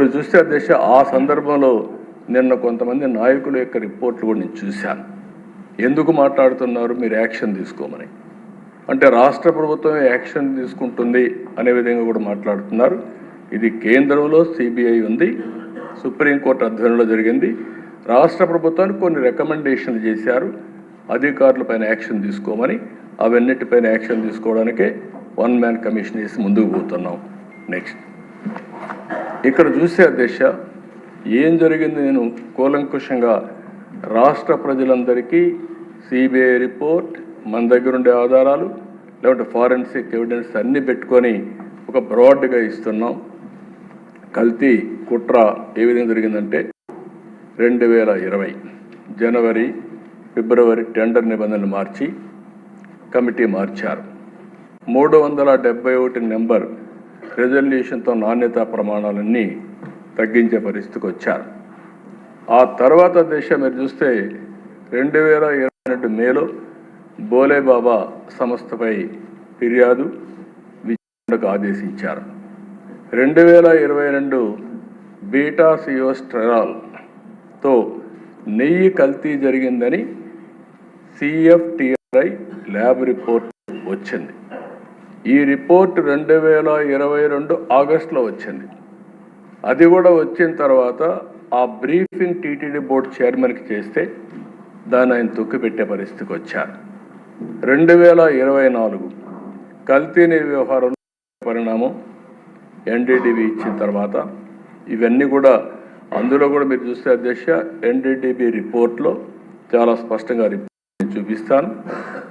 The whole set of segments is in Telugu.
ఇప్పుడు చూస్తే అధ్యక్ష ఆ సందర్భంలో నిన్న కొంతమంది నాయకుల యొక్క రిపోర్ట్లు కూడా నేను చూశాను. ఎందుకు మాట్లాడుతున్నారు మీరు యాక్షన్ తీసుకోమని, అంటే రాష్ట్ర ప్రభుత్వం యాక్షన్ తీసుకుంటుంది అనే విధంగా కూడా మాట్లాడుతున్నారు. ఇది కేంద్రంలో సిబిఐ ఉంది, సుప్రీంకోర్టు ఆధ్వర్యంలో జరిగింది. రాష్ట్ర ప్రభుత్వానికి కొన్ని రికమెండేషన్లు చేశారు అధికారులపైన యాక్షన్ తీసుకోమని. అవన్నిటిపైన యాక్షన్ తీసుకోవడానికే వన్ మ్యాన్ కమిషన్ వేసి ముందుకు పోతున్నాం. నెక్స్ట్ ఇక్కడ చూసే అధ్యక్ష ఏం జరిగింది, నేను కూలంకుషంగా రాష్ట్ర ప్రజలందరికీ సిబిఐ రిపోర్ట్, మన దగ్గర ఉండే ఆధారాలు, లేకపోతే ఫారెన్సిక్ ఎవిడెన్స్ అన్నీ పెట్టుకొని ఒక బ్రాడ్గా ఇస్తున్నాం. కల్తీ కుట్ర ఏ విధంగా జరిగిందంటే 2020 జనవరి ఫిబ్రవరి టెండర్ నిబంధనలు మార్చి కమిటీ మార్చారు. 371 నెంబర్ రెజల్యూషన్తో నాణ్యతా ప్రమాణాలన్నీ తగ్గించే పరిస్థితికి వచ్చారు. ఆ తర్వాత మీరు చూస్తే 2022 మేలో బోలేబాబా సంస్థపై ఫిర్యాదు విచారణకు ఆదేశించారు. 2022 బీటా సియోస్టెరాల్తో నెయ్యి కల్తీ జరిగిందని CFTRI ల్యాబ్ రిపోర్ట్ వచ్చింది. ఈ రిపోర్ట్ 2022 ఆగస్టులో వచ్చింది. అది కూడా వచ్చిన తర్వాత ఆ బ్రీఫింగ్ టీటీడీ బోర్డు చైర్మన్కి చేస్తే దాన్ని ఆయన తొక్కిపెట్టే పరిస్థితికి వచ్చారు. 2024 కల్తీని వ్యవహారం పరిణామం NDDB ఇచ్చిన తర్వాత ఇవన్నీ కూడా అందులో కూడా మీరు చూస్తే అధ్యక్ష NDDB రిపోర్ట్లో చాలా స్పష్టంగా రిపోర్ట్ చూపిస్తాను.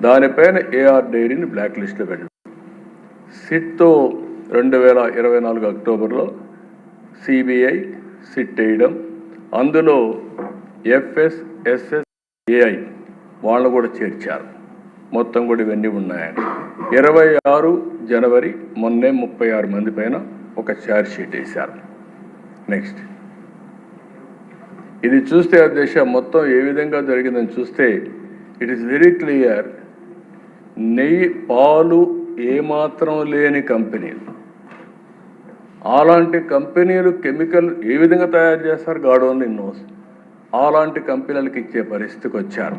దానిపైన AR డైరీని బ్లాక్ లిస్ట్లో పెట్టారు. సిట్తో 2024 అక్టోబర్లో CBI సిట్ వేయడం, అందులో FSSAI వాళ్ళు కూడా చేర్చారు. మొత్తం కూడా ఇవన్నీ ఉన్నాయని 26 జనవరి మొన్నే 36 మంది పైన ఒక ఛార్జ్ షీట్ వేశారు. నెక్స్ట్ ఇది చూస్తే అధ్యక్ష మొత్తం ఏ విధంగా జరిగిందని చూస్తే ఇట్ ఈస్ వెరీ క్లియర్. నెయ్యి పాలు ఏమాత్రం లేని కంపెనీలు, అలాంటి కంపెనీలు కెమికల్ ఏ విధంగా తయారు చేస్తారు గాడ్ ఓన్లీ నోస్, అలాంటి కంపెనీలకు ఇచ్చే పరిస్థితికి వచ్చారు.